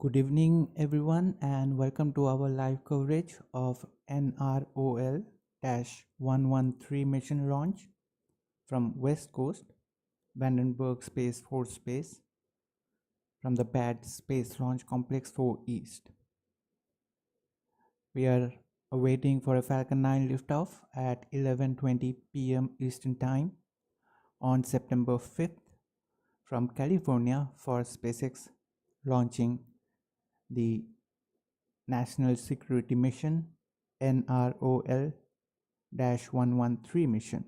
Good evening, everyone, and welcome to our live coverage of NROL 113 mission launch from West Coast, Vandenberg Space Force Base, from the Bad Space Launch Complex 4 East. We are awaiting for a Falcon 9 liftoff at 11:20 p.m. Eastern Time on September 5th from California for SpaceX launching the National Security Mission NROL-113 mission.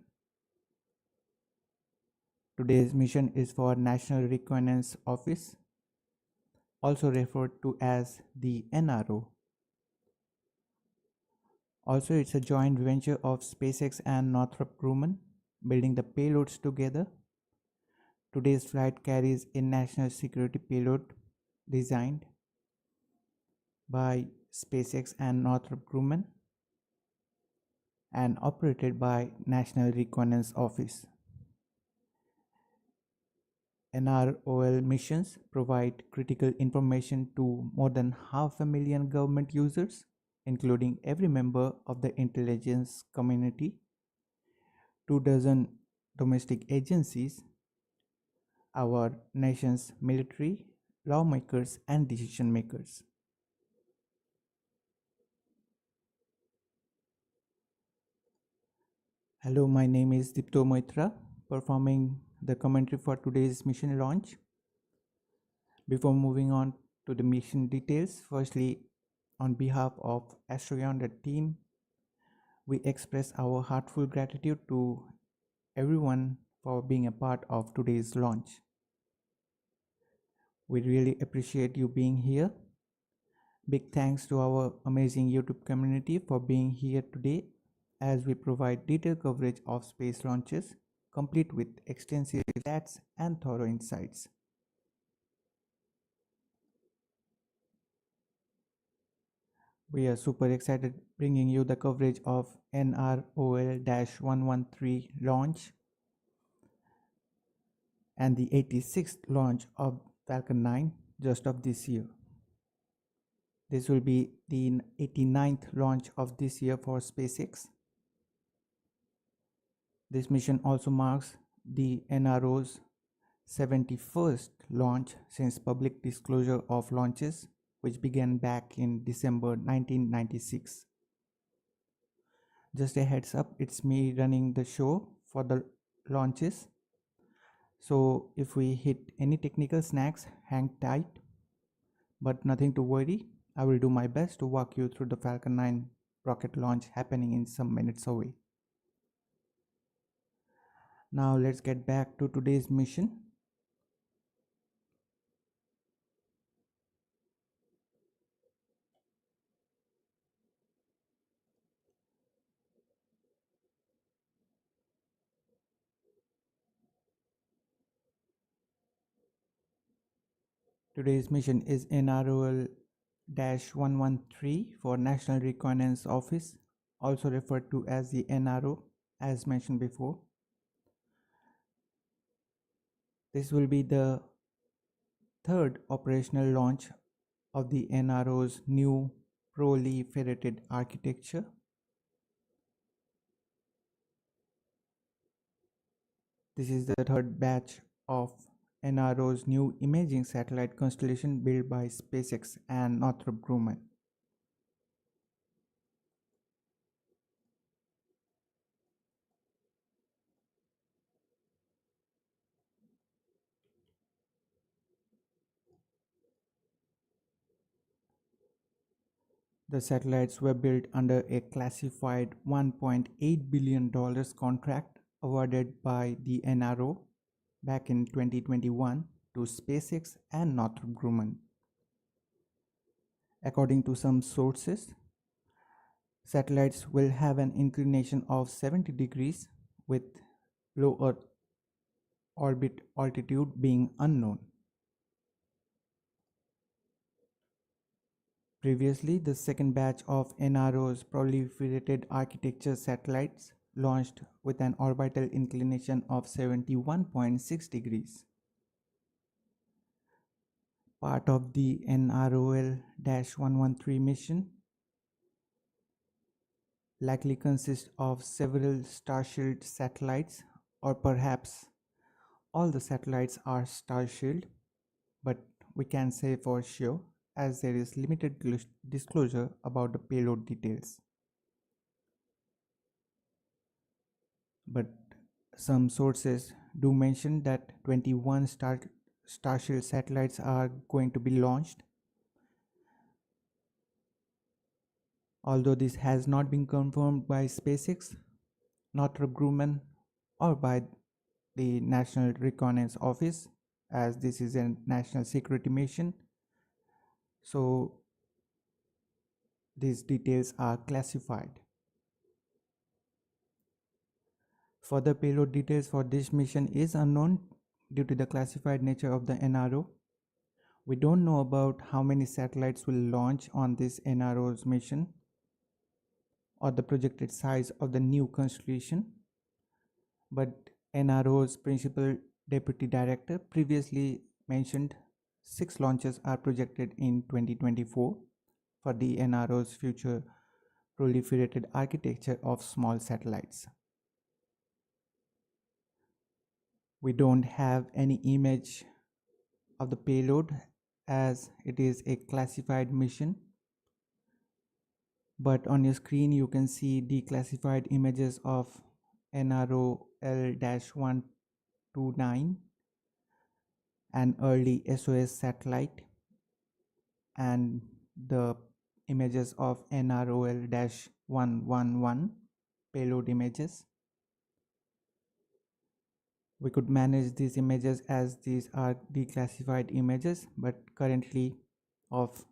Today's mission is for National Reconnaissance Office, also referred to as the NRO. Also, it's a joint venture of SpaceX and Northrop Grumman, building the payloads together. Today's flight carries a national security payload designed by SpaceX and Northrop Grumman and operated by National Reconnaissance Office. NROL missions provide critical information to more than 500,000 government users, including every member of the intelligence community, 24 domestic agencies, our nation's military, lawmakers, and decision makers. Hello, my name is Dipto Moitra, performing the commentary for today's mission launch. Before moving on to the mission details, firstly, on behalf of AstroYonder team, we express our heartfelt gratitude to everyone for being a part of today's launch. We really appreciate you being here. Big thanks to our amazing YouTube community for being here today as we provide detailed coverage of space launches, complete with extensive stats and thorough insights. We are super excited bringing you the coverage of NROL-113 launch and the 86th launch of Falcon 9 just of this year. This will be the 89th launch of this year for SpaceX. This mission also marks the NRO's 71st launch since public disclosure of launches, which began back in December 1996. Just a heads up, it's me running the show for the launches. So if we hit any technical snags, hang tight, but nothing to worry. I will do my best to walk you through the Falcon 9 rocket launch happening in some minutes away. Now let's get back to today's mission. Today's mission is NROL-113 for National Reconnaissance Office, also referred to as the NRO, as mentioned before. This will be the third operational launch of the NRO's new proliferated architecture. This is the third batch of NRO's new imaging satellite constellation built by SpaceX and Northrop Grumman. The satellites were built under a classified $1.8 billion contract awarded by the NRO back in 2021 to SpaceX and Northrop Grumman. According to some sources, satellites will have an inclination of 70 degrees with low Earth orbit altitude being unknown. Previously, the second batch of NRO's proliferated architecture satellites launched with an orbital inclination of 71.6 degrees. part of the NROL-113 mission, likely consists of several Starshield satellites, or perhaps all the satellites are Starshield, but we can say for sure as there is limited disclosure about the payload details. But some sources do mention that 21 Starshield satellites are going to be launched. Although this has not been confirmed by SpaceX, Northrop Grumman, or by the National Reconnaissance Office, as this is a national security mission, so these details are classified. Further payload details for this mission is unknown due to the classified nature of the NRO. We don't know about how many satellites will launch on this NRO's mission or the projected size of the new constellation, but NRO's principal deputy director previously mentioned 6 launches are projected in 2024 for the NRO's future proliferated architecture of small satellites. We don't have any image of the payload as it is a classified mission, but on your screen you can see declassified images of NROL-129, an early SOS satellite, and the images of NROL-111 payload images. We could manage these images as these are declassified images, but currently of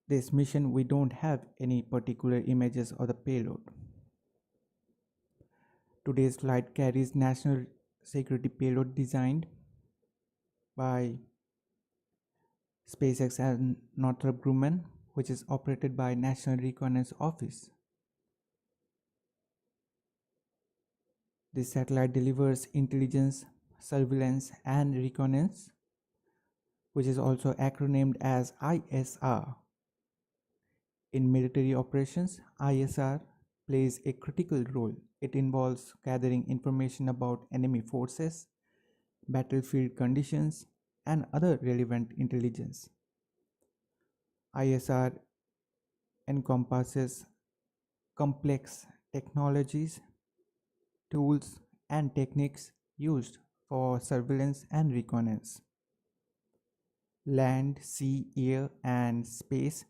this mission we don't have any particular images of the payload. Today's flight carries national security payload designed by SpaceX and Northrop Grumman, which is operated by National Reconnaissance Office. This satellite delivers intelligence, surveillance, and reconnaissance, which is also acronymed as ISR. In military operations, ISR plays a critical role. It involves gathering information about enemy forces, battlefield conditions, and other relevant intelligence. ISR encompasses complex technologies, tools, and techniques used for surveillance and reconnaissance. Land, sea, air, and space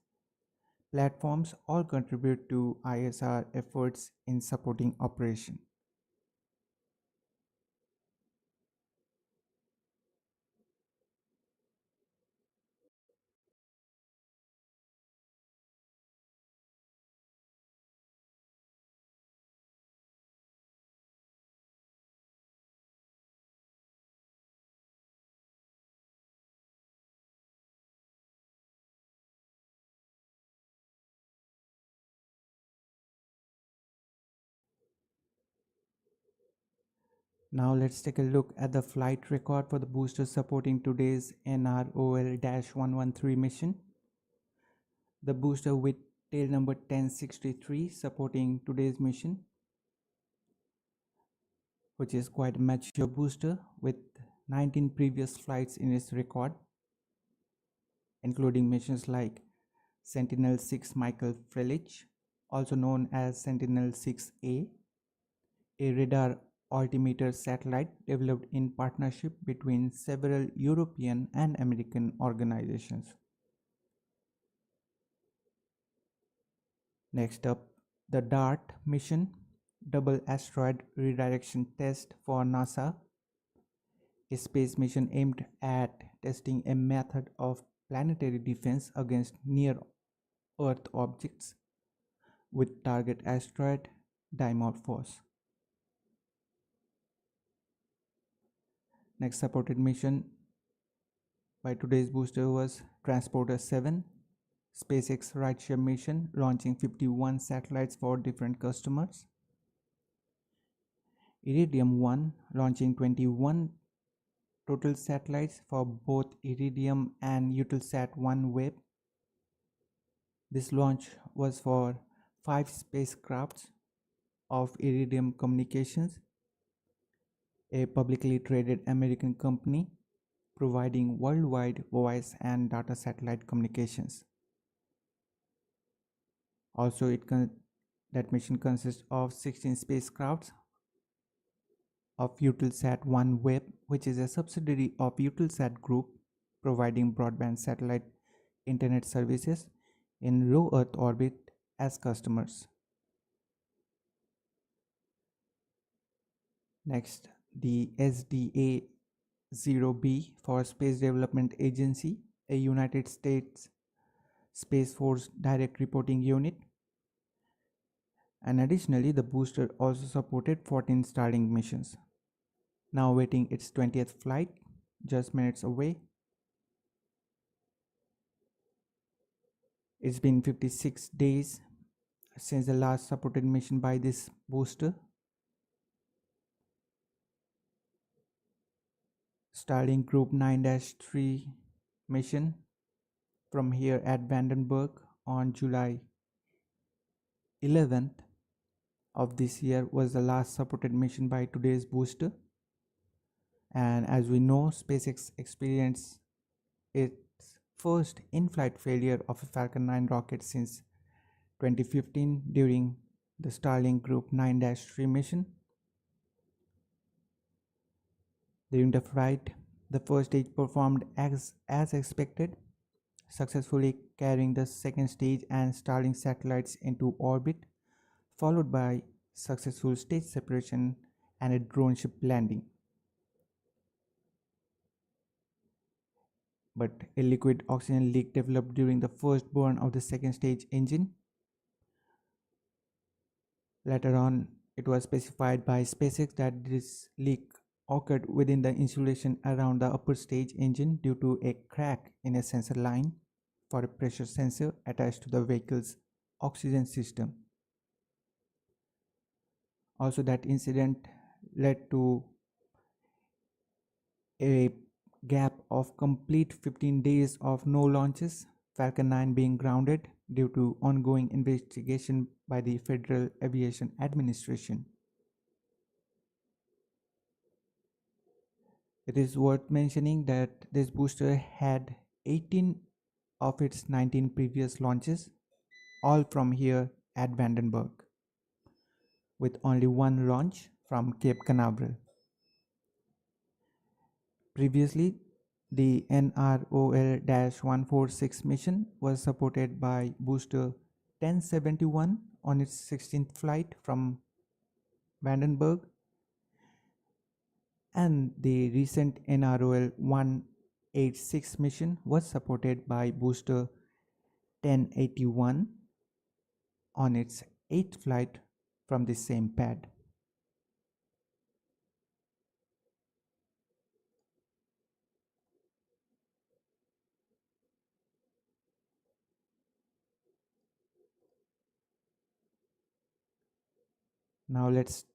platforms all contribute to ISR efforts in supporting operation. Now let's take a look at the flight record for the booster supporting today's NROL-113 mission. The booster with tail number 1063 supporting today's mission, which is quite a mature booster with 19 previous flights in its record, including missions like Sentinel-6 Michael Frelich, also known as Sentinel-6A, a radar altimeter satellite developed in partnership between several European and American organizations. Next up, the DART mission, Double Asteroid Redirection Test for NASA, a space mission aimed at testing a method of planetary defense against near-Earth objects with target asteroid Dimorphos. Next supported mission by today's booster was Transporter 7, SpaceX rideshare mission launching 51 satellites for different customers. Iridium 1 launching 21 total satellites for both Iridium and Eutelsat OneWeb. This launch was for 5 spacecrafts of Iridium Communications, a publicly traded American company providing worldwide voice and data satellite communications. Also, that mission consists of 16 spacecrafts of Eutelsat OneWeb, which is a subsidiary of Eutelsat Group, providing broadband satellite internet services in low Earth orbit as customers. Next, the SDA-0B for Space Development Agency, a United States Space Force direct reporting unit. And additionally, the booster also supported 14 Starlink missions. Now waiting its 20th flight, just minutes away. It's been 56 days since the last supported mission by this booster. Starlink Group 9-3 mission from here at Vandenberg on July 11th of this year was the last supported mission by today's booster. And as we know, SpaceX experienced its first in-flight failure of a Falcon 9 rocket since 2015 during the Starlink Group 9-3 mission. During the flight, the first stage performed as expected, successfully carrying the second stage and Starlink satellites into orbit, followed by successful stage separation and a drone ship landing. But a liquid oxygen leak developed during the first burn of the second stage engine. Later on, it was specified by SpaceX that this leak occurred within the insulation around the upper stage engine due to a crack in a sensor line for a pressure sensor attached to the vehicle's oxygen system. Also, that incident led to a gap of complete 15 days of no launches, Falcon 9 being grounded due to ongoing investigation by the Federal Aviation Administration. It is worth mentioning that this booster had 18 of its 19 previous launches, all from here at Vandenberg, with only one launch from Cape Canaveral. Previously, the NROL-146 mission was supported by booster 1071 on its 16th flight from Vandenberg, and the recent NROL-186 mission was supported by booster 1081 on its 8th flight from the same pad. Now let's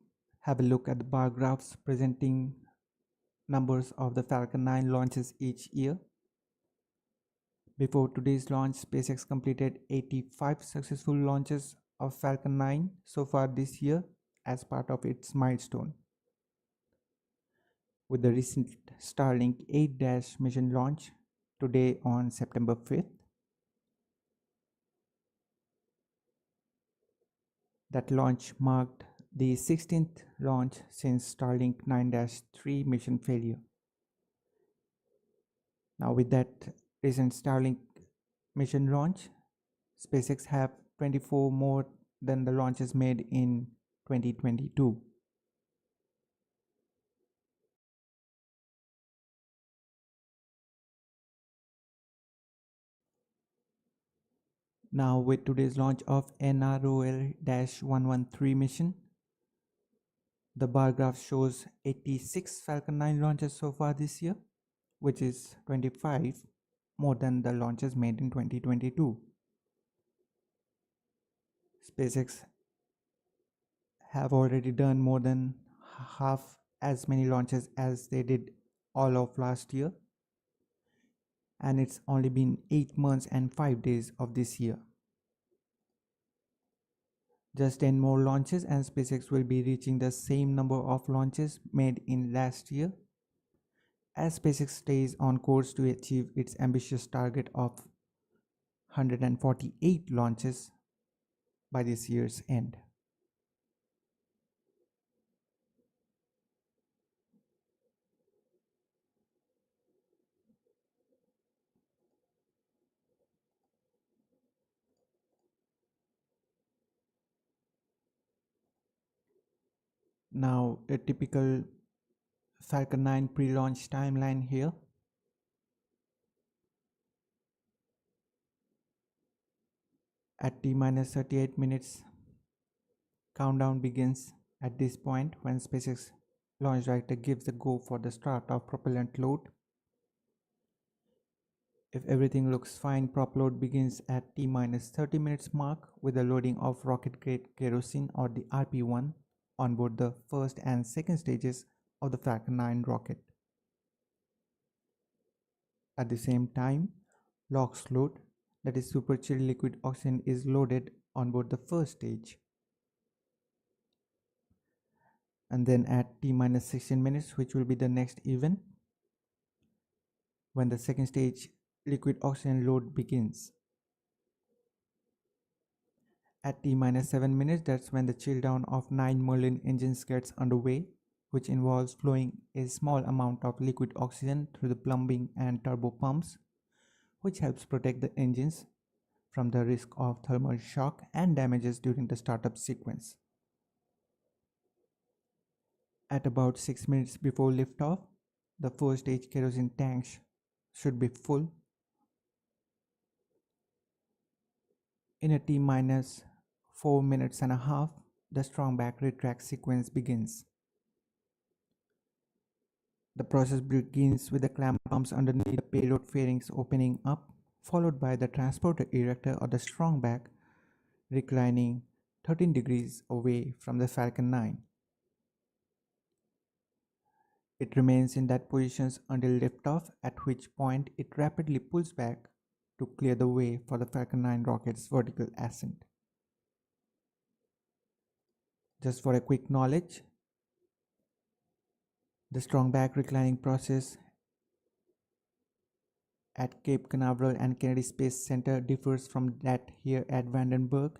have a look at the bar graphs presenting numbers of the Falcon 9 launches each year. Before today's launch, SpaceX completed 85 successful launches of Falcon 9 so far this year as part of its milestone. With the recent Starlink 8- mission launch today on September 5th, that launch marked the 16th launch since Starlink 9-3 mission failure. Now with that recent Starlink mission launch, SpaceX have 24 more than the launches made in 2022. Now with today's launch of NROL-113 mission, the bar graph shows 86 Falcon 9 launches so far this year, which is 25 more than the launches made in 2022. SpaceX have already done more than half as many launches as they did all of last year, and it's only been 8 months and 5 days of this year. Just 10 more launches and SpaceX will be reaching the same number of launches made in last year, as SpaceX stays on course to achieve its ambitious target of 148 launches by this year's end. Now, a typical Falcon 9 pre-launch timeline here. At T-38 minutes, countdown begins at this point when SpaceX launch director gives the go for the start of propellant load. If everything looks fine, prop load begins at T-30 minutes mark with the loading of rocket grade kerosene or the RP-1 on board the first and second stages of the Falcon 9 rocket. At the same time, LOX load, that is super chilled liquid oxygen, is loaded on board the first stage. And then at T-16 minutes, which will be the next event, when the second stage liquid oxygen load begins. At T-7 minutes, that's when the chill down of 9 Merlin engines gets underway, which involves flowing a small amount of liquid oxygen through the plumbing and turbo pumps, which helps protect the engines from the risk of thermal shock and damages during the startup sequence. At about 6 minutes before liftoff, the first stage kerosene tanks should be full. In a T-4 minutes and a half, the strong back retract sequence begins. The process begins with the clamp pumps underneath the payload fairings opening up, followed by the transporter erector or the strong back reclining 13 degrees away from the Falcon 9. It remains in that position until liftoff, at which point it rapidly pulls back to clear the way for the Falcon 9 rocket's vertical ascent. Just for a quick knowledge, the strong back reclining process at Cape Canaveral and Kennedy Space Center differs from that here at Vandenberg.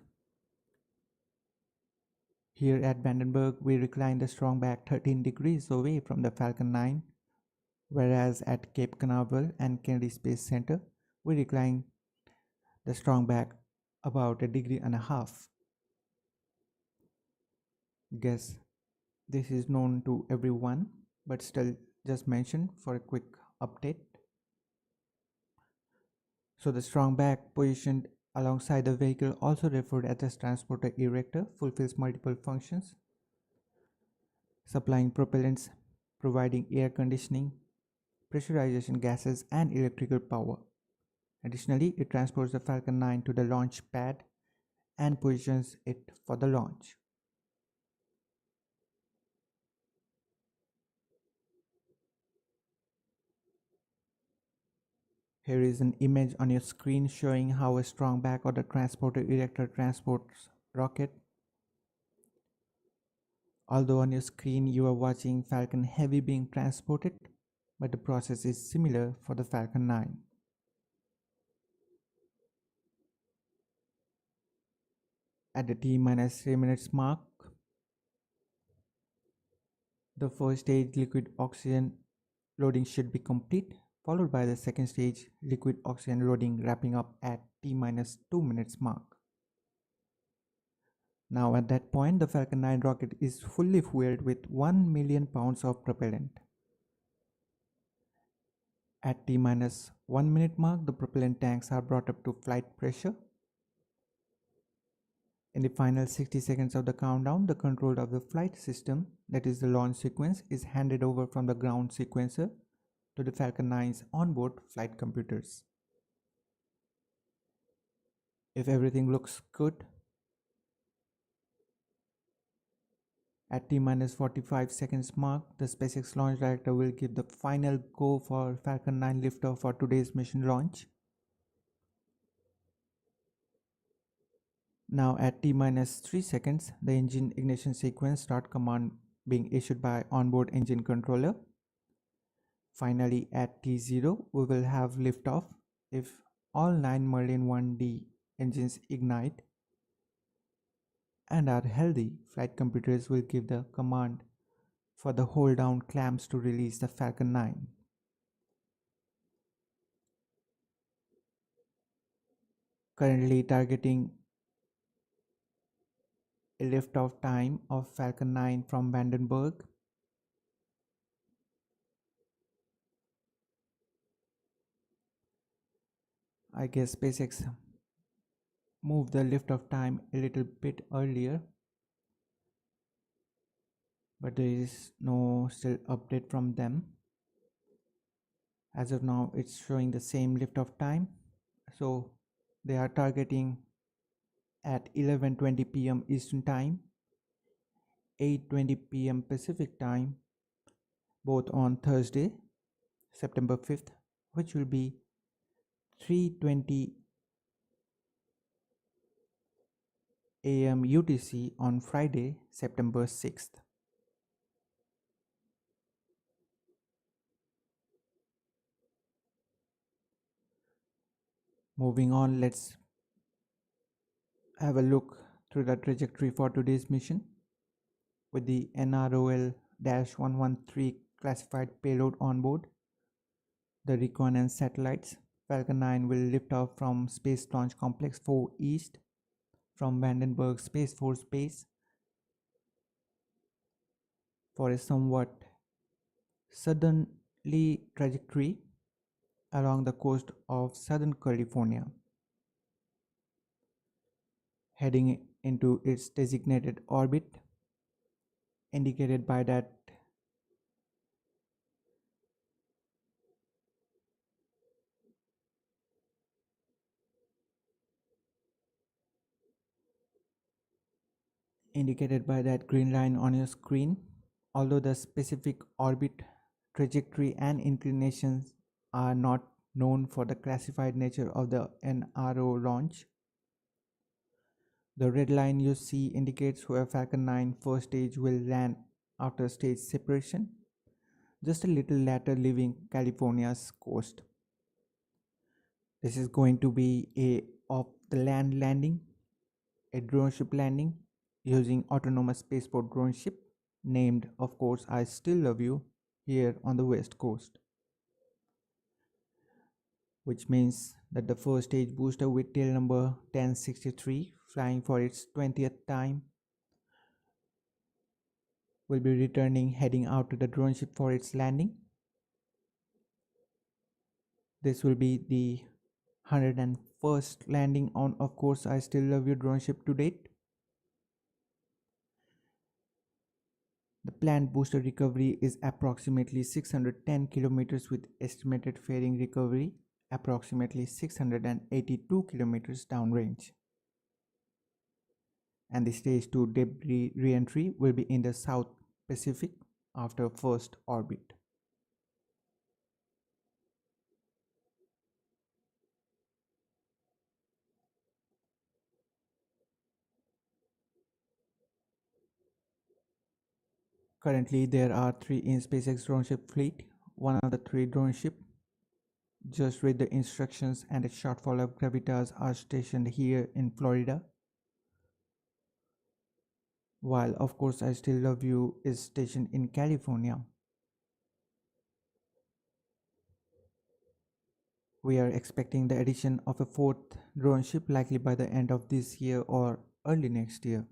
Here at Vandenberg, we recline the strong back 13 degrees away from the Falcon 9, whereas at Cape Canaveral and Kennedy Space Center, we recline the strong back about 1.5 degrees. Guess this is known to everyone, but still just mentioned for a quick update. So the strong back positioned alongside the vehicle, also referred as the transporter erector, fulfills multiple functions: supplying propellants, providing air conditioning, pressurization gases, and electrical power. Additionally, it transports the Falcon 9 to the launch pad and positions it for the launch. Here is an image on your screen showing how a strong back or the transporter erector transports rocket. Although on your screen you are watching Falcon Heavy being transported, but the process is similar for the Falcon 9. At the T-3 minutes mark, the first stage liquid oxygen loading should be complete, followed by the second stage liquid oxygen loading wrapping up at T-2 minutes mark. Now at that point, the Falcon 9 rocket is fully fueled with 1 million pounds of propellant. At T-1 minute mark, the propellant tanks are brought up to flight pressure. In the final 60 seconds of the countdown, the control of the flight system, that is the launch sequence, is handed over from the ground sequencer to the Falcon 9's onboard flight computers. If everything looks good, At T minus 45 seconds mark, the SpaceX launch director will give the final go for Falcon 9 liftoff for today's mission launch. Now at T minus 3 seconds, the engine ignition sequence start command being issued by onboard engine controller. Finally, at T0, we will have liftoff if all 9 Merlin 1D engines ignite and are healthy. Flight computers will give the command for the hold down clamps to release the Falcon 9. Currently targeting a liftoff time of Falcon 9 from Vandenberg. I guess SpaceX moved the liftoff time a little bit earlier, but there is no still update from them. As of now, it's showing the same liftoff time. So they are targeting at 11:20 p.m. Eastern Time, 8:20 p.m. Pacific Time, both on Thursday, September 5th, which will be 3:20 a.m. UTC on Friday, September 6th. Moving on, let's have a look through the trajectory for today's mission. With the NROL-113 classified payload on board, the reconnaissance satellites, Falcon 9 will lift off from Space Launch Complex 4 East from Vandenberg Space Force Base for a somewhat southerly trajectory along the coast of Southern California, heading into its designated orbit, indicated by that green line on your screen. Although the specific orbit, trajectory and inclinations are not known for the classified nature of the NRO launch, the red line you see indicates where Falcon 9 first stage will land after stage separation, just a little later leaving California's coast. This is going to be a off-the-land landing, a drone ship landing using autonomous spaceport drone ship named, of course, I Still Love You, here on the west coast, which means that the first stage booster with tail number 1063 flying for its 20th time will be returning, heading out to the drone ship for its landing. This will be the 101st landing on, of course, I Still Love You drone ship to date. The planned booster recovery is approximately 610 kilometers with estimated fairing recovery approximately 682 kilometers downrange. And the stage 2 debris re-entry will be in the South Pacific after first orbit. Currently, there are 3 in SpaceX drone ship fleet. One of the 3 drone ship just read the instructions and a short follow-up gravitas are stationed here in Florida, while of course I Still Love You is stationed in California. We are expecting the addition of a 4th drone ship likely by the end of this year or early next year.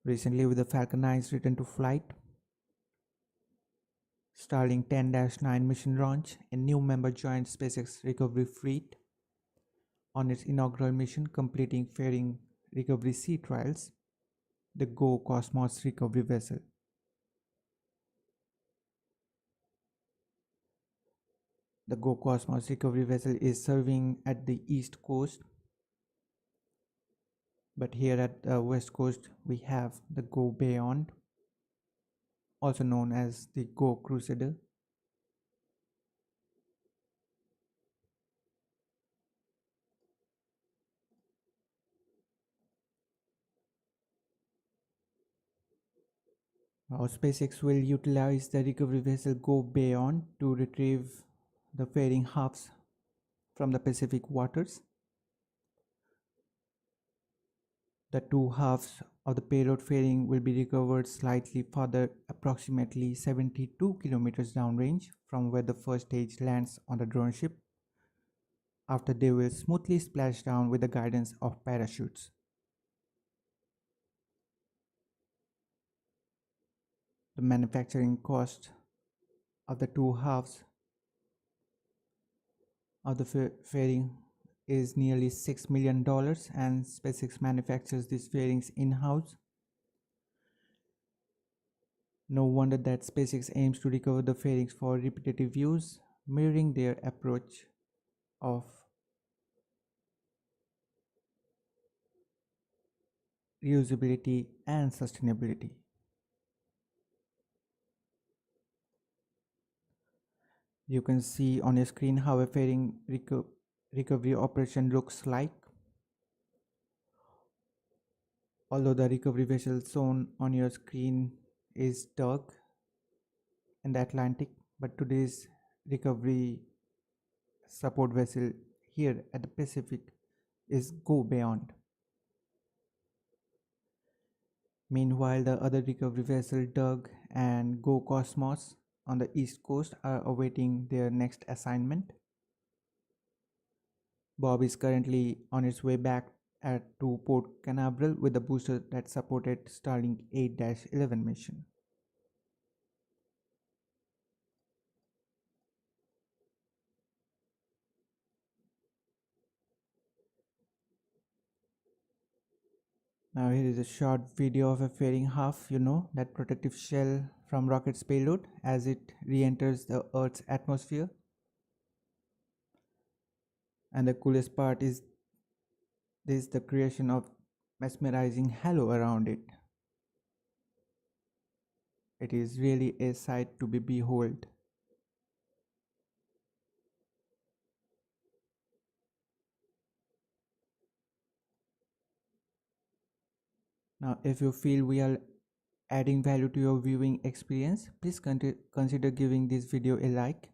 Recently, with the Falcon 9's return to flight, Starlink 10-9 mission launch, a new member joined SpaceX recovery fleet on its inaugural mission, completing fairing recovery sea trials, the Go Cosmos recovery vessel. The Go Cosmos recovery vessel is serving at the East Coast But here at the west coast, we have the Go Beyond, also known as the Go Crusader. Now, SpaceX will utilize the recovery vessel Go Beyond to retrieve the fairing halves from the Pacific waters. The two halves of the payload fairing will be recovered slightly further, approximately 72 kilometers downrange from where the first stage lands on the drone ship. After they will smoothly splash down with the guidance of parachutes. The manufacturing cost of the two halves of the fairing is nearly $6 million, and SpaceX manufactures these fairings in-house. No wonder that SpaceX aims to recover the fairings for repetitive use, mirroring their approach of reusability and sustainability. You can see on your screen how a fairing recovery operation looks like. Although the recovery vessel shown on your screen is dug in the Atlantic, but today's recovery support vessel here at the Pacific is Go Beyond. Meanwhile, the other recovery vessel Doug and Go Cosmos on the east coast are awaiting their next assignment. Bob is currently on its way back to Port Canaveral with the booster that supported Starlink 8-11 mission. Now here is a short video of a fairing half, that protective shell from rocket's payload as it re-enters the Earth's atmosphere. And the coolest part is this, the creation of mesmerizing halo around it. It is really a sight to be behold. Now, if you feel we are adding value to your viewing experience, please consider giving this video a like.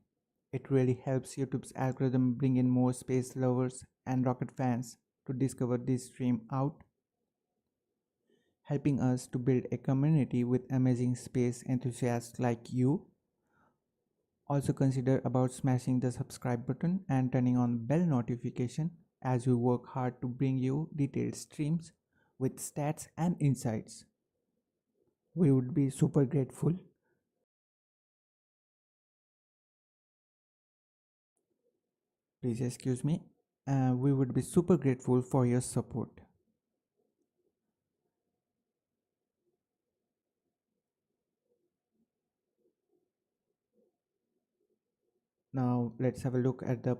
It really helps YouTube's algorithm bring in more space lovers and rocket fans to discover this stream out, helping us to build a community with amazing space enthusiasts like you. Also consider about smashing the subscribe button and turning on bell notification as we work hard to bring you detailed streams with stats and insights. We would be super grateful. Please excuse me. We would be super grateful for your support. Now let's have a look at the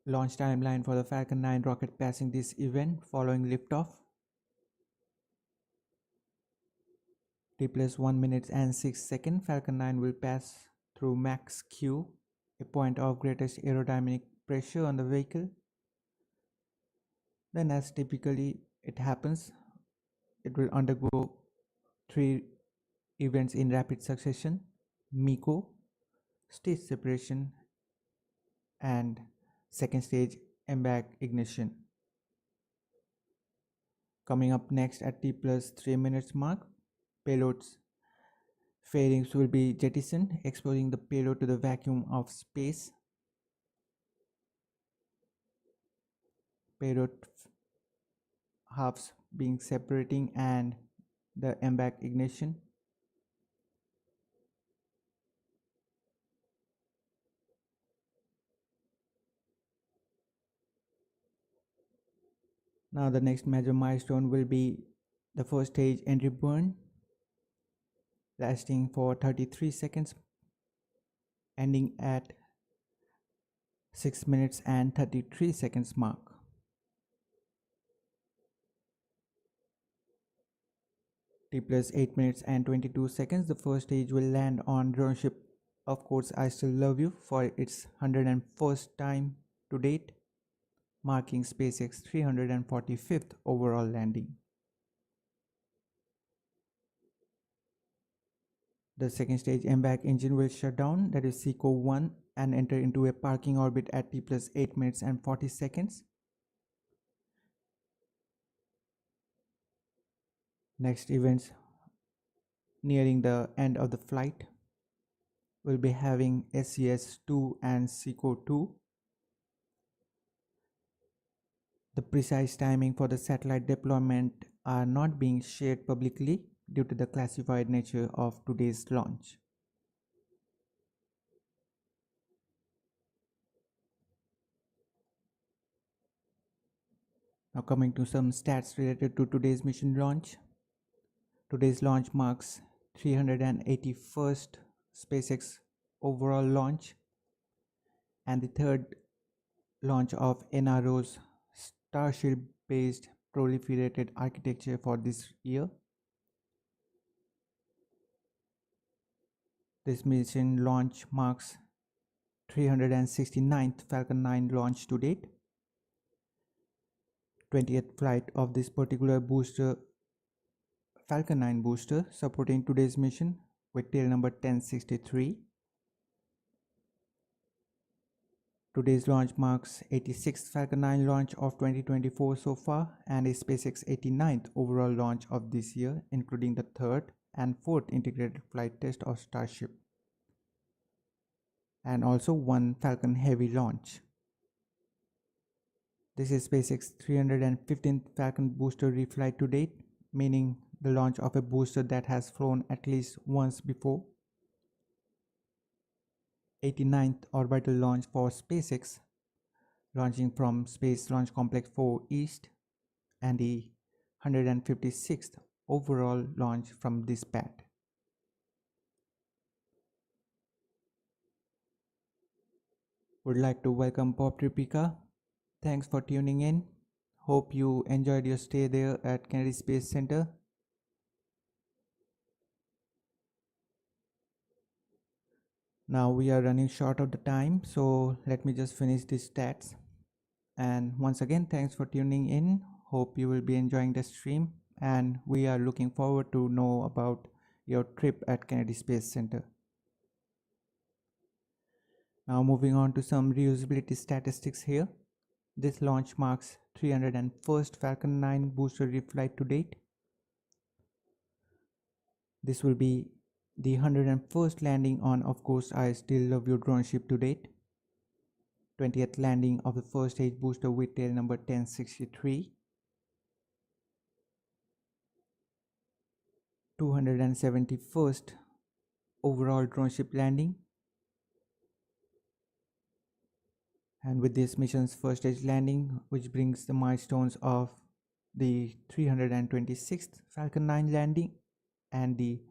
launch timeline for the Falcon 9 rocket passing this event following liftoff. T plus 1 minute and 6 seconds, Falcon 9 will pass through max Q, a point of greatest aerodynamic pressure on the vehicle. Then, as typically it happens, it will undergo 3 events in rapid succession: MECO, stage separation, and second stage MBAC ignition. Coming up next at T plus 3 minutes mark, payload's fairings will be jettisoned, exposing the payload to the vacuum of space. Payload halves being separating and the MBAC ignition. Now the next major milestone will be the first stage entry burn, lasting for 33 seconds, ending at 6 minutes and 33 seconds mark. T plus 8 minutes and 22 seconds, the first stage will land on drone ship Of Course I Still Love You for its 101st time to date, marking SpaceX 345th overall landing. The second stage MBAC engine will shut down, that is SECO 1, and enter into a parking orbit at T plus 8 minutes and 40 seconds. Next events nearing the end of the flight will be having SES 2 and SECO 2. The precise timing for the satellite deployment are not being shared publicly due to the classified nature of today's launch. Now coming to some stats related to today's mission launch. Today's launch marks 381st SpaceX overall launch and the third launch of NRO's Starship based proliferated architecture for this year. This mission launch marks 369th Falcon 9 launch to date, 20th flight of this particular booster, Falcon 9 booster, supporting today's mission with tail number 1063. Today's launch marks 86th Falcon 9 launch of 2024 so far and is SpaceX 89th overall launch of this year, including the third and fourth integrated flight test of Starship, and also one Falcon Heavy launch. This is SpaceX 315th Falcon booster reflight to date, meaning the launch of a booster that has flown at least once before. 89th orbital launch for SpaceX, launching from Space Launch Complex 4 East, and the 156th overall launch from this pad. Would like to welcome Bob Tripika. Thanks for tuning in. Hope you enjoyed your stay there at Kennedy Space Center. Now we are running short of the time, so let me just finish these stats. And once again, thanks for tuning in. Hope you will be enjoying the stream, and we are looking forward to know about your trip at Kennedy Space Center. Now moving on to some reusability statistics here. This launch marks 301st Falcon 9 booster reflight to date. This will be the 101st landing on Of Course I Still Love You drone ship to date, 20th landing of the first stage booster with tail number 1063, 271st overall drone ship landing, and with this mission's first stage landing, which brings the milestones of the 326th Falcon 9 landing and the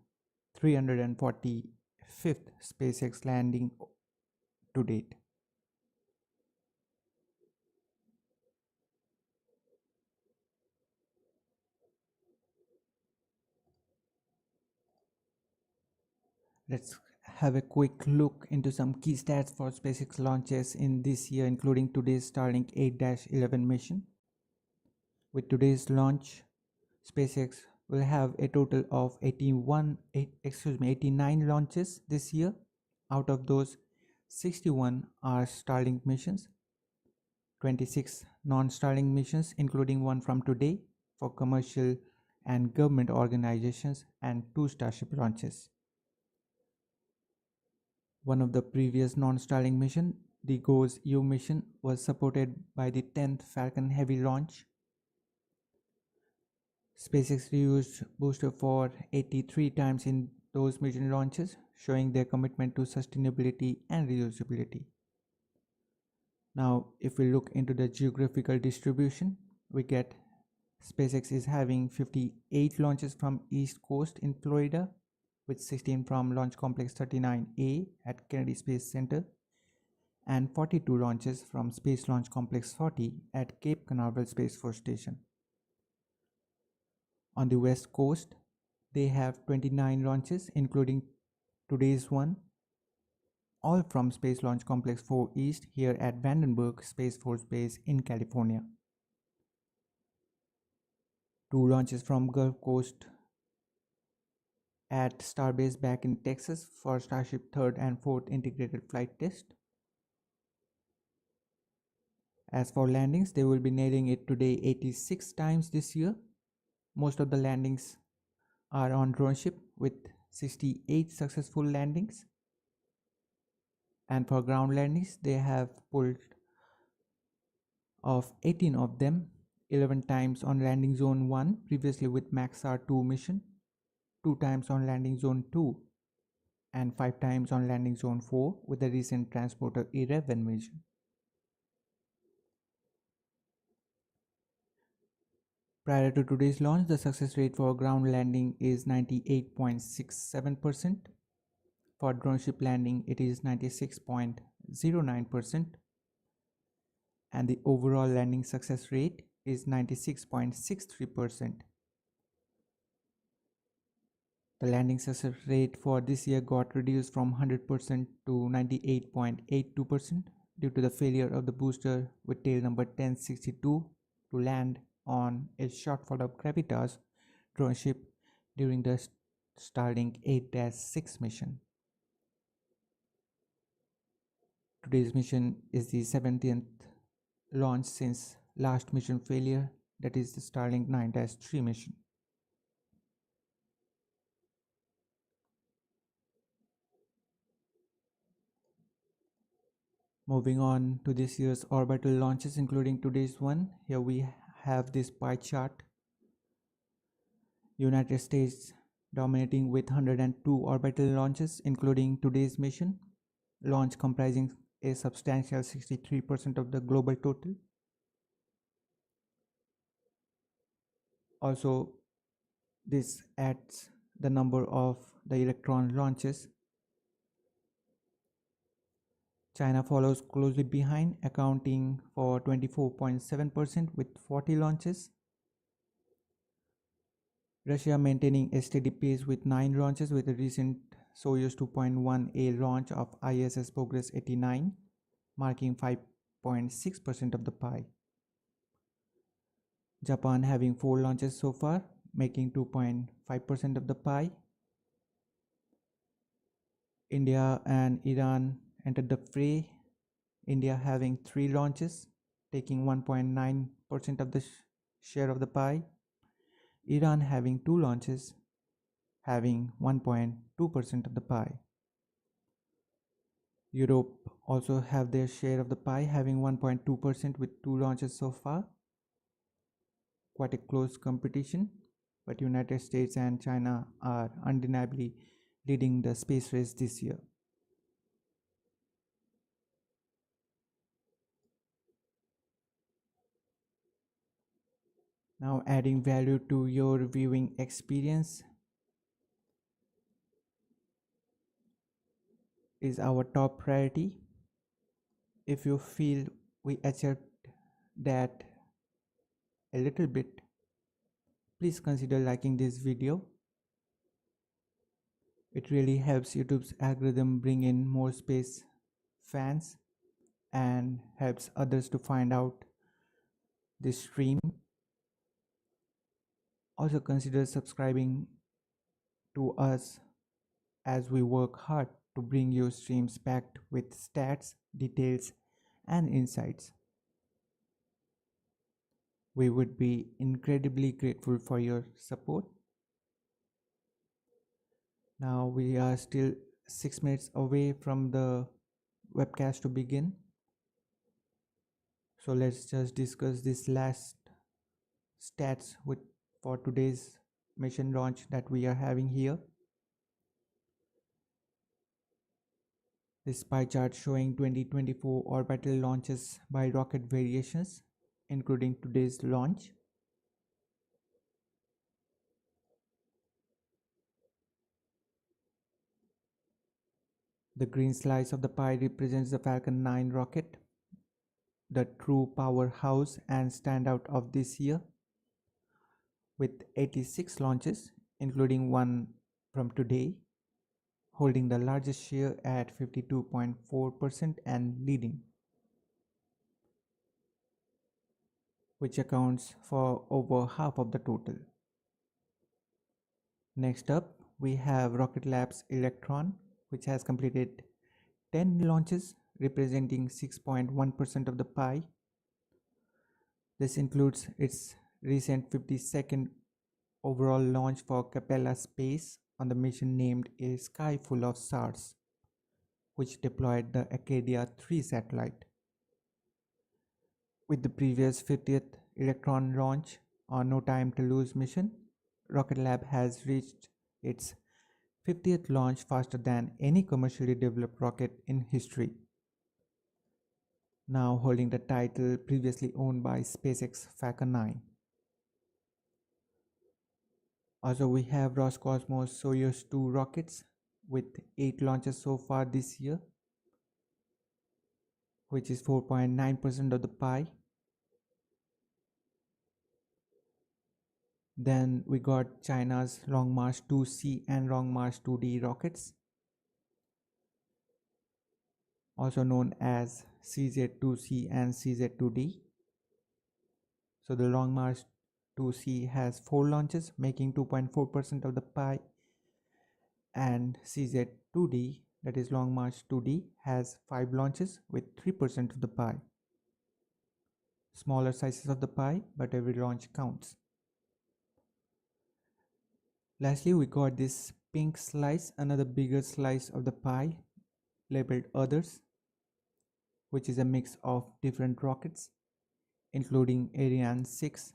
345th SpaceX landing to date. Let's have a quick look into some key stats for SpaceX launches in this year, including today's Starlink 8-11 mission. With today's launch, SpaceX will have a total of 89 launches this year. Out of those, 61 are Starlink missions, 26 non-Starlink missions, including one from today for commercial and government organizations, and 2 Starship launches. One of the previous non-Starlink mission, the GOES-U mission, was supported by the 10th Falcon Heavy launch. SpaceX reused booster for 83 times in those mission launches, showing their commitment to sustainability and reusability. Now, if we look into the geographical distribution, we get SpaceX is having 58 launches from East Coast in Florida, with 16 from Launch Complex 39A at Kennedy Space Center, and 42 launches from Space Launch Complex 40 at Cape Canaveral Space Force Station. On the West Coast, They have 29 launches, including today's one, all from Space Launch Complex 4 East here at Vandenberg Space Force Base in California. 2 launches from Gulf Coast at Starbase back in Texas for Starship 3rd and 4th integrated flight test. As for landings, they will be nailing it today 86 times this year. Most of the landings are on drone ship with 68 successful landings. And for ground landings, they have pulled off 18 of them, 11 times on landing zone 1 previously with Maxar 2 mission, 2 times on landing zone 2 and 5 times on landing zone 4 with the recent transporter 11 mission. Prior to today's launch, the success rate for ground landing is 98.67%. For drone ship landing, it is 96.09%. And the overall landing success rate is 96.63%. The landing success rate for this year got reduced from 100% to 98.82% due to the failure of the booster with tail number 1062 to land on a short follow-up Gravitas drone ship during the Starlink 8-6 mission. Today's mission is the 70th launch since last mission failure, that is the Starlink 9-3 mission. Moving on to this year's orbital launches, including today's one, here we have this pie chart. United States dominating with 102 orbital launches, including today's mission, launch comprising a substantial 63% of the global total. Also, this adds the number of the Electron launches. China follows closely behind, accounting for 24.7% with 40 launches. Russia maintaining a steady pace with 9 launches, with a recent Soyuz 2.1A launch of ISS Progress 89, marking 5.6% of the pie. Japan having 4 launches so far, making 2.5% of the pie. India and Iran entered the fray, India having 3 launches, taking 1.9% of the share of the pie. Iran having 2 launches, having 1.2% of the pie. Europe also have their share of the pie, having 1.2% with 2 launches so far. Quite a close competition, but United States and China are undeniably leading the space race this year. Now, adding value to your viewing experience is our top priority. If you feel we achieved that a little bit, please consider liking this video. It really helps YouTube's algorithm bring in more space fans and helps others to find out this stream. Also consider subscribing to us as we work hard to bring you streams packed with stats, details, and insights. We would be incredibly grateful for your support. Now we are still 6 minutes away from the webcast to begin. So let's just discuss this last stats for today's mission launch that we are having here. This pie chart showing 2024 orbital launches by rocket variations, including today's launch. The green slice of the pie represents the Falcon 9 rocket, the true powerhouse and standout of this year, with 86 launches, including one from today, holding the largest share at 52.4% and leading, which accounts for over half of the total. Next up, we have Rocket Lab's Electron, which has completed 10 launches, representing 6.1% of the pie. This includes its recent 52nd overall launch for Capella Space on the mission named A Sky Full of Stars, which deployed the Acadia 3 satellite. With the previous 50th Electron launch on No Time to Lose mission, Rocket Lab has reached its 50th launch faster than any commercially developed rocket in history, now holding the title previously owned by SpaceX Falcon 9. Also, we have Roscosmos Soyuz 2 rockets with 8 launches so far this year, which is 4.9% of the pie. Then we got China's Long March 2C and Long March 2D rockets, also known as CZ2C and CZ2D. So the Long March 2C has 4 launches, making 2.4% of the pie, and CZ2D, that is Long March 2D, has 5 launches with 3% of the pie. Smaller sizes of the pie, but every launch counts. Lastly, we got this pink slice, another bigger slice of the pie, labeled Others, which is a mix of different rockets, including Ariane 6,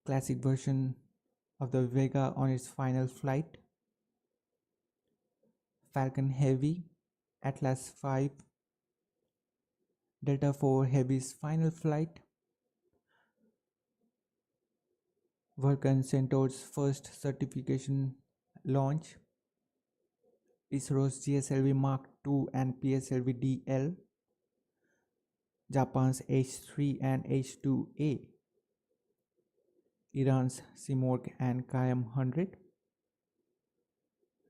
classic version of the Vega on its final flight, Falcon Heavy, Atlas V, Delta IV Heavy's final flight, Vulcan Centaur's first certification launch, ISRO's GSLV Mark II and PSLV-DL, Japan's H3 and H2A, Iran's Simorgh and Kayam 100,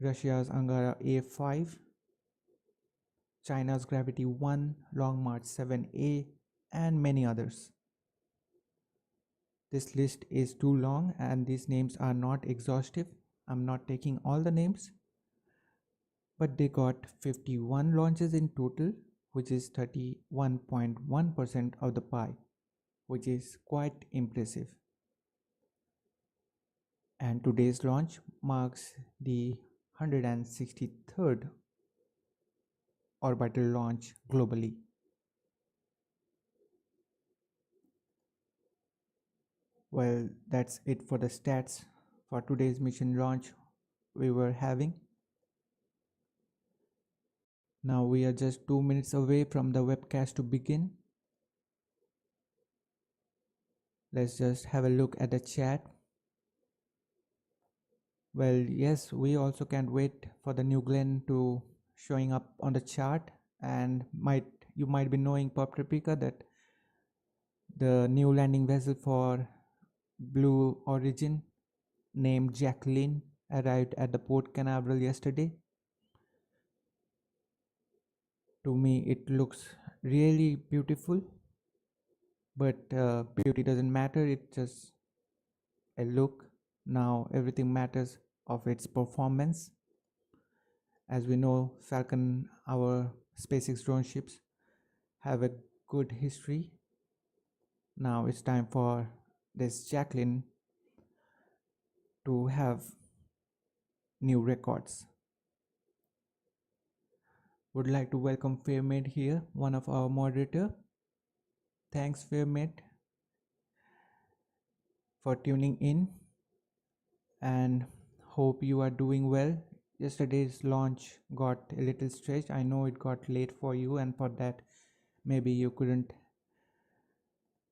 Russia's Angara A5, China's Gravity 1, Long March 7A, and many others. This list is too long and these names are not exhaustive. I'm not taking all the names, but they got 51 launches in total, which is 31.1% of the pie, which is quite impressive. And today's launch marks the 163rd orbital launch globally. Well, that's it for the stats for today's mission launch we were having. Now we are just 2 minutes away from the webcast to begin. Let's just have a look at the chat. Well, yes, we also can't wait for the New Glenn to showing up on the chart, and you might be knowing, Pop Replica, that the new landing vessel for Blue Origin named Jacqueline arrived at the Port Canaveral yesterday. To me, it looks really beautiful, but beauty doesn't matter, it's just a look. Now everything matters of its performance. As we know, Falcon, our SpaceX drone ships, have a good history. Now it's time for this Jacqueline to have new records. Would like to welcome Fairmaid here, one of our moderator. Thanks, Fairmaid, for tuning in, and hope you are doing well. Yesterday's launch got a little stretched. I know it got late for you, and for that maybe you couldn't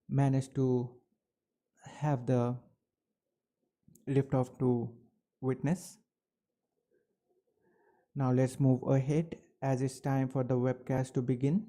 manage to have the liftoff to witness. Now let's move ahead as it's time for the webcast to begin.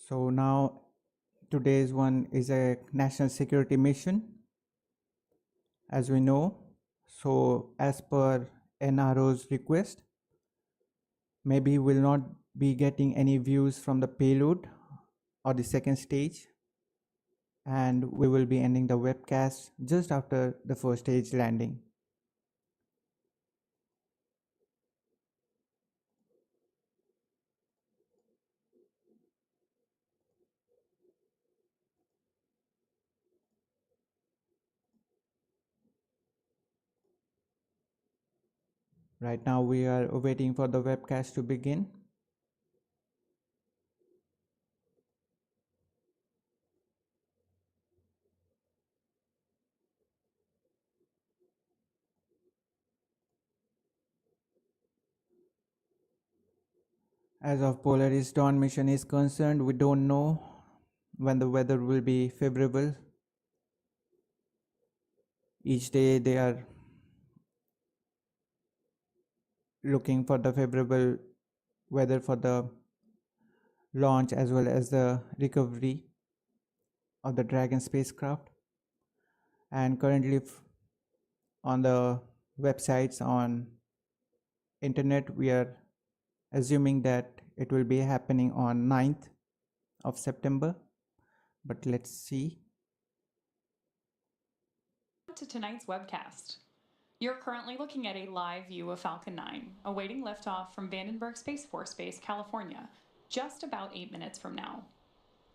So now today's one is a national security mission, as we know. So as per NRO's request, maybe we'll not be getting any views from the payload or the second stage, and we will be ending the webcast just after the first stage landing. Right now we are waiting for the webcast to begin. As of Polaris Dawn mission is concerned, we don't know when the weather will be favorable. Each day they are looking for the favorable weather for the launch as well as the recovery of the Dragon spacecraft. And currently on the websites on internet, we are assuming that it will be happening on 9th of September, but let's see. To tonight's webcast. You're currently looking at a live view of Falcon 9, awaiting liftoff from Vandenberg Space Force Base, California, just about 8 minutes from now.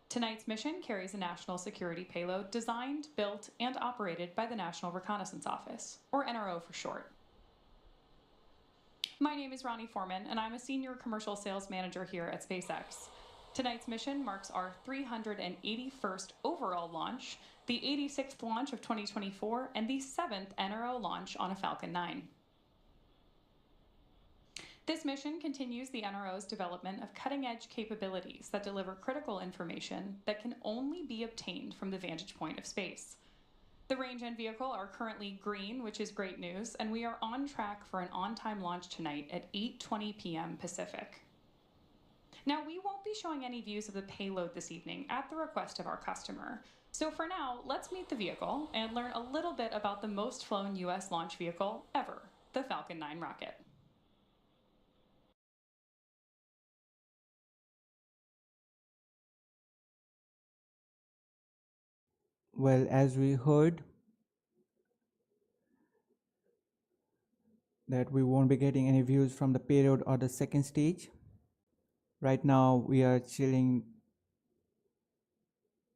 Tonight's mission carries a national security payload designed, built, and operated by the National Reconnaissance Office, or NRO for short. My name is Ronnie Foreman, and I'm a senior commercial sales manager here at SpaceX. Tonight's mission marks our 381st overall launch, the 86th launch of 2024, and the 7th NRO launch on a Falcon 9. This mission continues the NRO's development of cutting-edge capabilities that deliver critical information that can only be obtained from the vantage point of space. The range and vehicle are currently green, which is great news, and we are on track for an on-time launch tonight at 8:20 p.m. Pacific. Now, we won't be showing any views of the payload this evening at the request of our customer. So for now, let's meet the vehicle and learn a little bit about the most flown U.S. launch vehicle ever, the Falcon 9 rocket. Well, as we heard that we won't be getting any views from the payload or the second stage. Right now we are chilling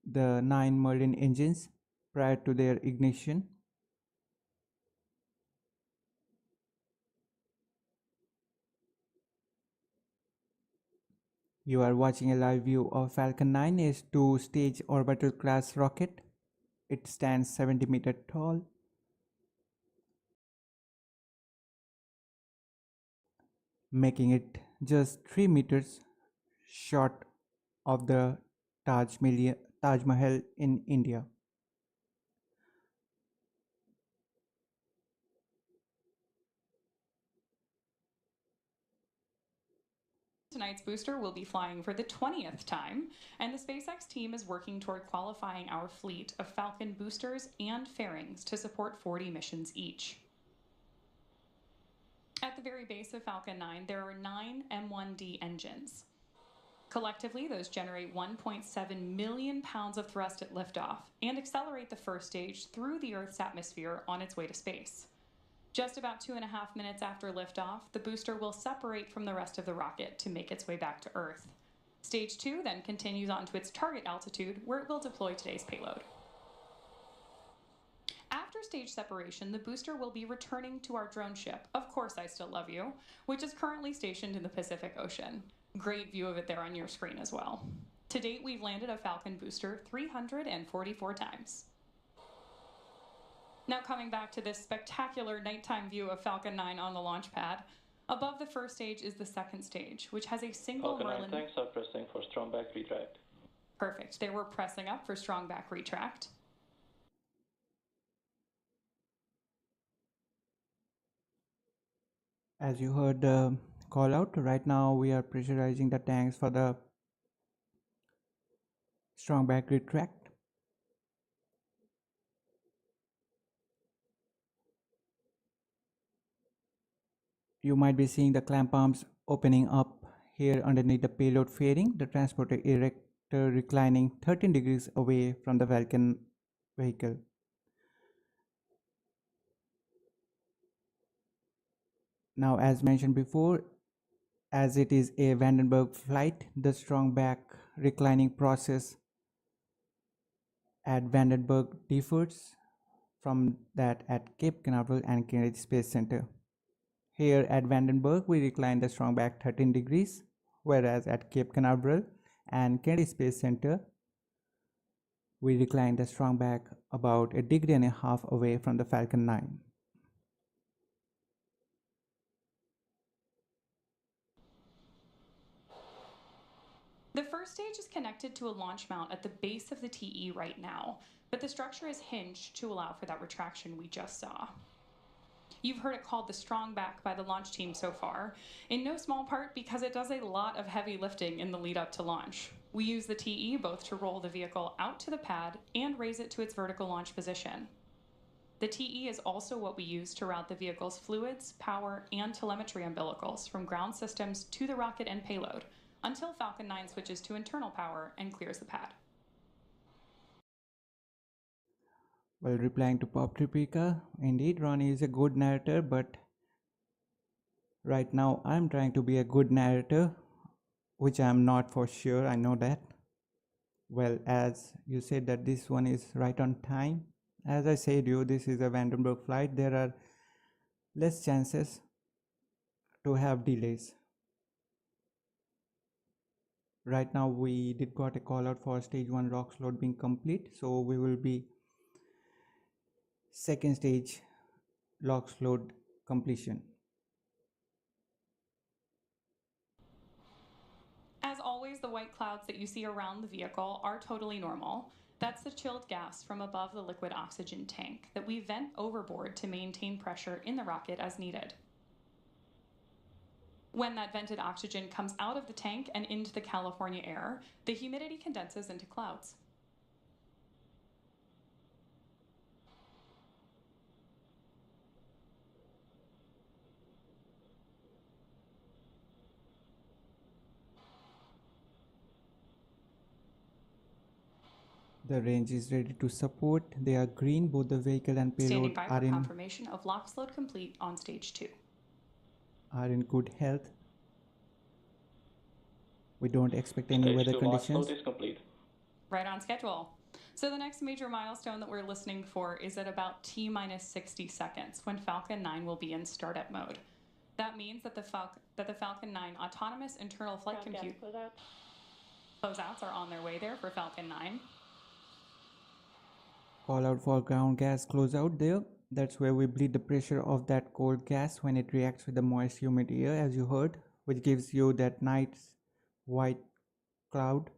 the 9 Merlin engines prior to their ignition. You are watching a live view of Falcon 9, a 2-stage orbital class rocket. It stands 70 meters tall, making it just 3 meters short of the Taj Mahal in India. Tonight's booster will be flying for the 20th time, and the SpaceX team is working toward qualifying our fleet of Falcon boosters and fairings to support 40 missions each. At the very base of Falcon 9, there are 9 M1D engines. Collectively, those generate 1.7 million pounds of thrust at liftoff and accelerate the first stage through the Earth's atmosphere on its way to space. Just about 2.5 minutes after liftoff, the booster will separate from the rest of the rocket to make its way back to Earth. Stage 2 then continues on to its target altitude, where it will deploy today's payload. After stage separation, the booster will be returning to our drone ship, Of Course I Still Love You, which is currently stationed in the Pacific Ocean. Great view of it there on your screen as well. To date, we've landed a Falcon booster 344 times. Now coming back to this spectacular nighttime view of Falcon 9 on the launch pad, above the first stage is the second stage, which has a single Falcon 9 Merlin... tanks are pressing for strong back retract. Perfect. They were pressing up for strong back retract. As you heard the call out, right now we are pressurizing the tanks for the strong back retract. You might be seeing the clamp arms opening up here underneath the payload fairing, the transporter erector reclining 13 degrees away from the Falcon vehicle. Now, as mentioned before, as it is a Vandenberg flight, the strong back reclining process at Vandenberg differs from that at Cape Canaveral and Kennedy Space Center. Here at Vandenberg, we recline the strong back 13 degrees, whereas at Cape Canaveral and Kennedy Space Center, we recline the strong back about 1.5 degrees away from the Falcon 9. The first stage is connected to a launch mount at the base of the TE right now, but the structure is hinged to allow for that retraction we just saw. You've heard it called the strong back by the launch team so far, in no small part because it does a lot of heavy lifting in the lead up to launch. We use the TE both to roll the vehicle out to the pad and raise it to its vertical launch position. The TE is also what we use to route the vehicle's fluids, power, and telemetry umbilicals from ground systems to the rocket and payload, until Falcon 9 switches to internal power and clears the pad. Well, replying to Pop Tripica, indeed Ronnie is a good narrator, but right now I'm trying to be a good narrator, which I'm not for sure, I know that. Well, as you said that this one is right on time, as I said you, this is a Vandenberg flight, there are less chances to have delays. Right now we did got a call out for stage 1 LOX load being complete, so we will be second stage LOX load completion. As always, the white clouds that you see around the vehicle are totally normal. That's the chilled gas from above the liquid oxygen tank that we vent overboard to maintain pressure in the rocket as needed. When that vented oxygen comes out of the tank and into the California air, the humidity condenses into clouds. The range is ready to support. They are green. Both the vehicle and Standing payload by for confirmation of LOX load complete on stage 2. are in good health. We don't expect any Stage weather 2 conditions. LOX load is complete. Right on schedule. So the next major milestone that we're listening for is at about T-minus 60 seconds when Falcon 9 will be in startup mode. That means that the Falcon 9 autonomous internal flight compute closeouts are on their way there for Falcon 9. Call out for ground gas closeout there. That's where we bleed the pressure of that cold gas when it reacts with the moist humid air, as you heard, which gives you that nice white cloud.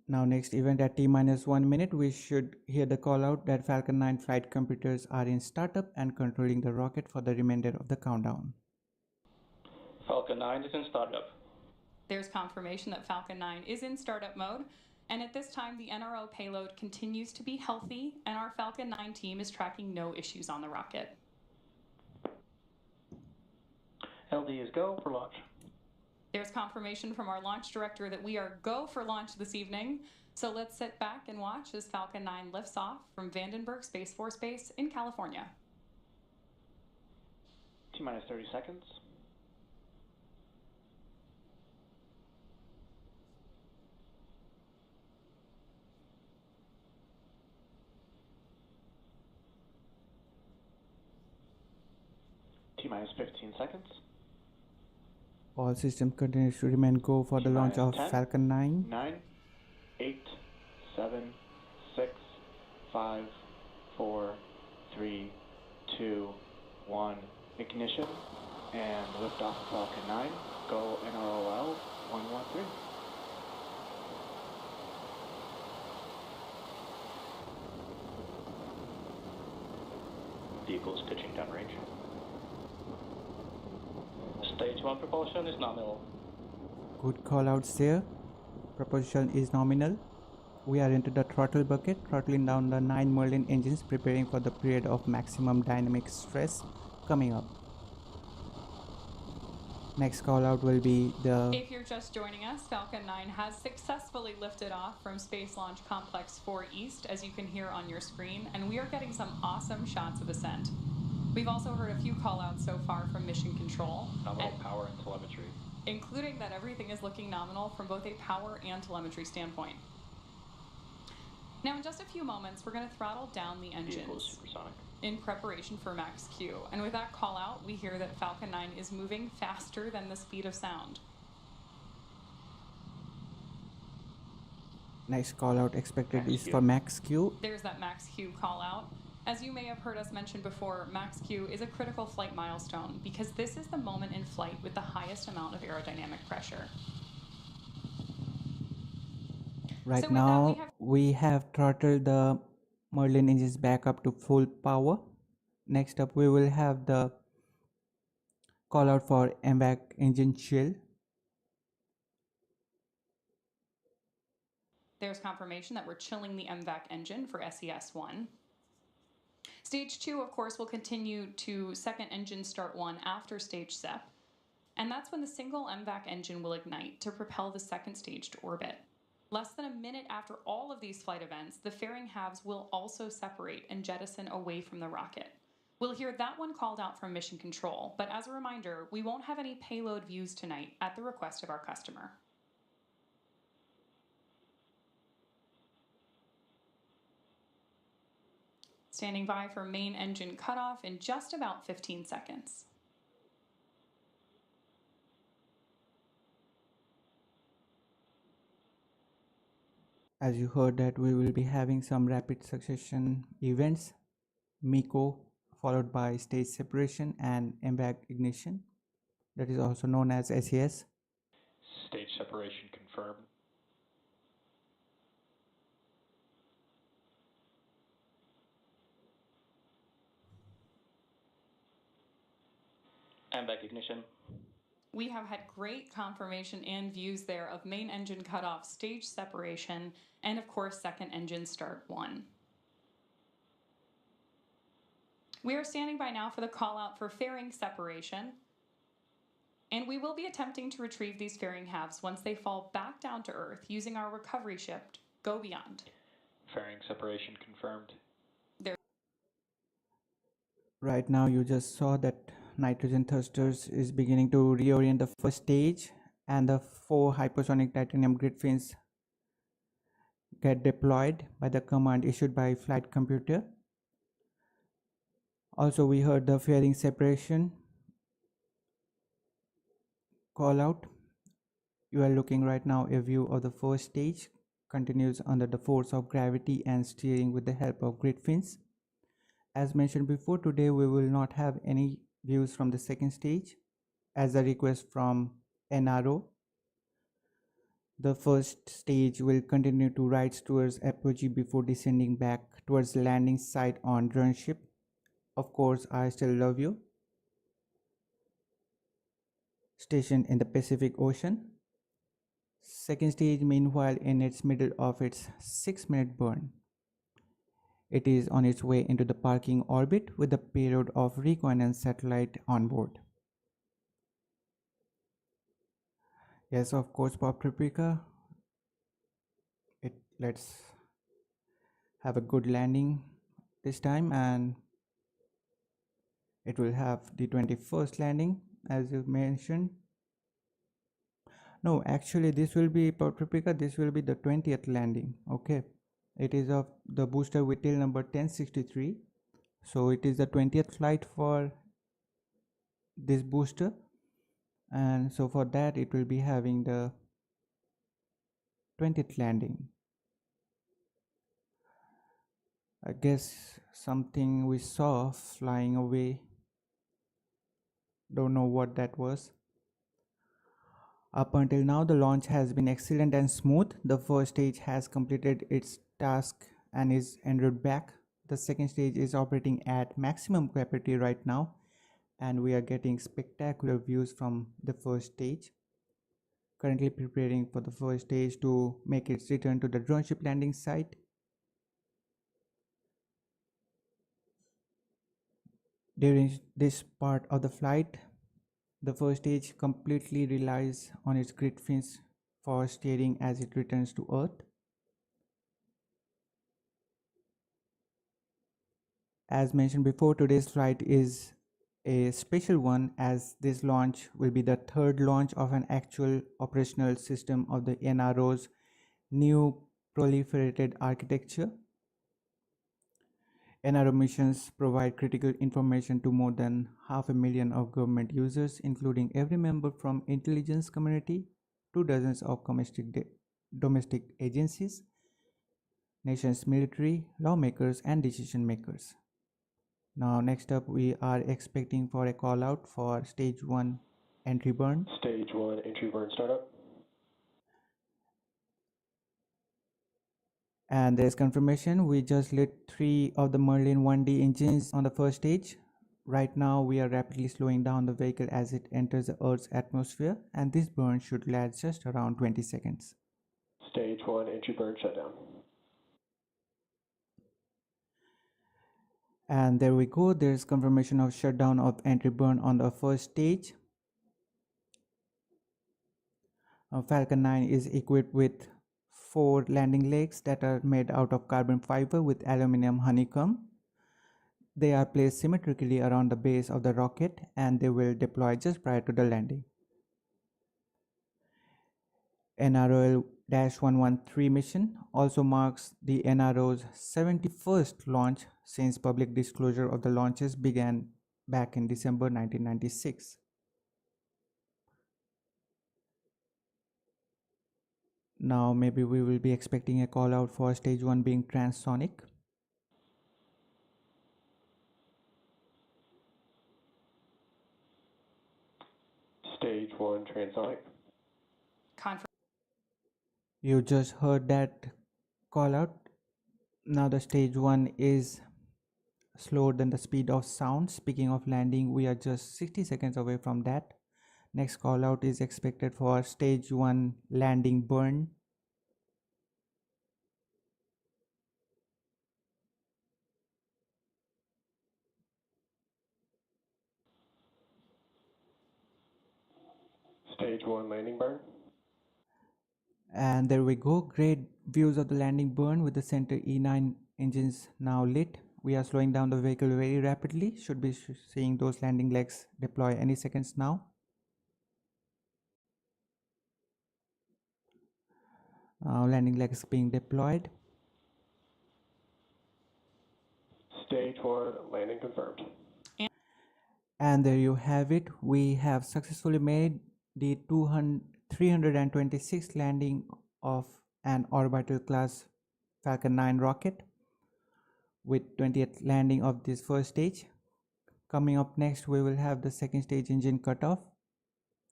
Now next event at T-minus 1 minute, we should hear the call out that Falcon 9 flight computers are in startup and controlling the rocket for the remainder of the countdown. Falcon 9 is in startup. There's confirmation that Falcon 9 is in startup mode, and at this time the NRO payload continues to be healthy and our Falcon 9 team is tracking no issues on the rocket. LD is go for launch. There's confirmation from our launch director that we are go for launch this evening, so let's sit back and watch as Falcon 9 lifts off from Vandenberg Space Force Base in California. T-minus 30 seconds. T-minus 15 seconds. All systems continue to remain go for the launch of 10, Falcon 9. 9, 8, 7, 6, 5, 4, 3, 2, 1. Ignition and liftoff of Falcon 9. Go NROL-113. Vehicle is pitching downrange. Stage 1 propulsion is nominal. Good call outs there. propulsion is nominal. We are into the throttle bucket, throttling down the 9 Merlin engines, preparing for the period of maximum dynamic stress coming up. Next call out will be the... If you're just joining us, Falcon 9 has successfully lifted off from Space Launch Complex 4 East, as you can hear on your screen, and we are getting some awesome shots of ascent. We've also heard a few call outs so far from Mission Control. Nominal power and telemetry. Including that everything is looking nominal from both a power and telemetry standpoint. Now in just a few moments, we're going to throttle down the engines. Vehicle is supersonic. In preparation for max Q. And with that call out, we hear that Falcon 9 is moving faster than the speed of sound. Next call out expected Max is Q. for max Q. There's that max Q call out. As you may have heard us mention before, max Q is a critical flight milestone because this is the moment in flight with the highest amount of aerodynamic pressure. Right So with that, now we have throttled the Merlin engines back up to full power. Next up we will have the call out for MVAC engine chill. There's confirmation that we're chilling the MVAC engine for SES-1. Stage 2, of course, will continue to second engine start 1 after stage SEP, and that's when the single MVAC engine will ignite to propel the second stage to orbit. Less than a minute after all of these flight events, the fairing halves will also separate and jettison away from the rocket. We'll hear that one called out from Mission Control, but as a reminder, we won't have any payload views tonight at the request of our customer. Standing by for main engine cutoff in just about 15 seconds. As you heard that we will be having some rapid succession events, MECO followed by stage separation and MVAC ignition, that is also known as SES. Stage separation confirmed. MVAC ignition. We have had great confirmation and views there of main engine cutoff, stage separation, and of course second engine start 1. We are standing by now for the call out for fairing separation, and we will be attempting to retrieve these fairing halves once they fall back down to Earth using our recovery ship, Go Beyond. Fairing separation confirmed. Right now you just saw that nitrogen thrusters is beginning to reorient the first stage, and the 4 hypersonic titanium grid fins get deployed by the command issued by flight computer. Also we heard the fairing separation call out. You are looking right now a view of the first stage, continues under the force of gravity and steering with the help of grid fins. As mentioned before, today we will not have any views from the second stage as a request from NRO. The first stage will continue to rise towards apogee before descending back towards the landing site on drone ship. Of course, I Still Love You, stationed in the Pacific Ocean. Second stage meanwhile in its middle of its 6-minute burn. It is on its way into the parking orbit with a payload of reconnaissance satellite on board. Yes, of course, Pop Paprika. Let's have a good landing this time, and it will have the 21st landing as you mentioned. No, actually this will be Pop Paprika, this will be the 20th landing. Okay, it is of the booster with tail number 1063, so it is the 20th flight for this booster, and so for that it will be having the 20th landing. I guess something we saw flying away, don't know what that was. Up until now the launch has been excellent and smooth. The first stage has completed its task and is en route back. The second stage is operating at maximum capacity right now, and we are getting spectacular views from the first stage. currently preparing for the first stage to make its return to the drone ship landing site. During this part of the flight, the first stage completely relies on its grid fins for steering as it returns to Earth. As mentioned before, today's flight is a special one as this launch will be the third launch of an actual operational system of the NRO's new proliferated architecture. NRO missions provide critical information to more than 500,000 of government users, including every member from intelligence community to dozens of domestic agencies, nation's military, lawmakers, and decision makers. Now, next up, we are expecting for a call out for stage 1 entry burn. Stage 1 entry burn startup. And there's confirmation. We just lit 3 of the Merlin 1D engines on the first stage. Right now, we are rapidly slowing down the vehicle as it enters the Earth's atmosphere, and this burn should last just around 20 seconds. Stage 1 entry burn shutdown. And there we go. There's confirmation of shutdown of entry burn on the first stage. Falcon 9 is equipped with 4 landing legs that are made out of carbon fiber with aluminum honeycomb. They are placed symmetrically around the base of the rocket and they will deploy just prior to the landing. NROL-113 mission also marks the NRO's 71st launch since public disclosure of the launches began back in December 1996. Now maybe we will be expecting a call out for stage 1 being transonic. Stage 1 transonic. You just heard that call out. Now the stage 1 is slower than the speed of sound. Speaking of landing, we are just 60 seconds away from that. Next call out is expected for stage 1 landing burn. Stage 1 landing burn. And there we go. Great views of the landing burn with the center E9 engines now lit. We are slowing down the vehicle very rapidly. Should be seeing those landing legs deploy any seconds now. Landing legs being deployed. Stage 1 landing confirmed. And there you have it. We have successfully made the 326th landing of an orbital class Falcon 9 rocket with 20th landing of this first stage. Coming up next, we will have the second stage engine cutoff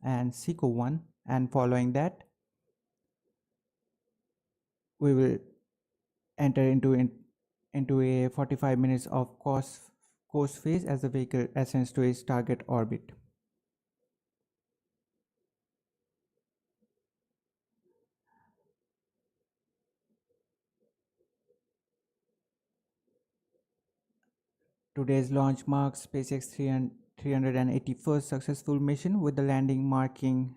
and SECO 1, and following that we will enter into a 45 minutes of course phase as the vehicle ascends to its target orbit. Today's launch marks SpaceX 381st successful mission, with the landing marking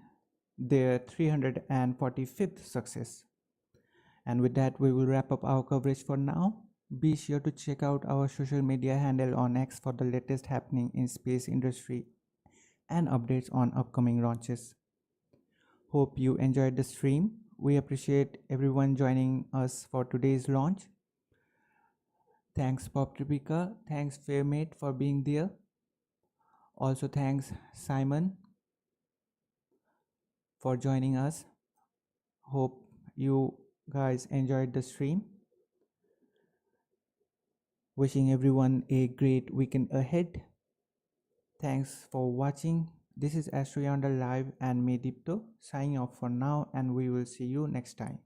their 345th success. And with that, we will wrap up our coverage for now. Be sure to check out our social media handle on X for the latest happening in space industry and updates on upcoming launches. Hope you enjoyed the stream. We appreciate everyone joining us for today's launch. Thanks Pop Tripika, thanks Fairmate for being there. Also thanks Simon for joining us. Hope you guys enjoyed the stream. Wishing everyone a great weekend ahead. Thanks for watching. This is AstroYonder Live and me Dipto signing off for now, and we will see you next time.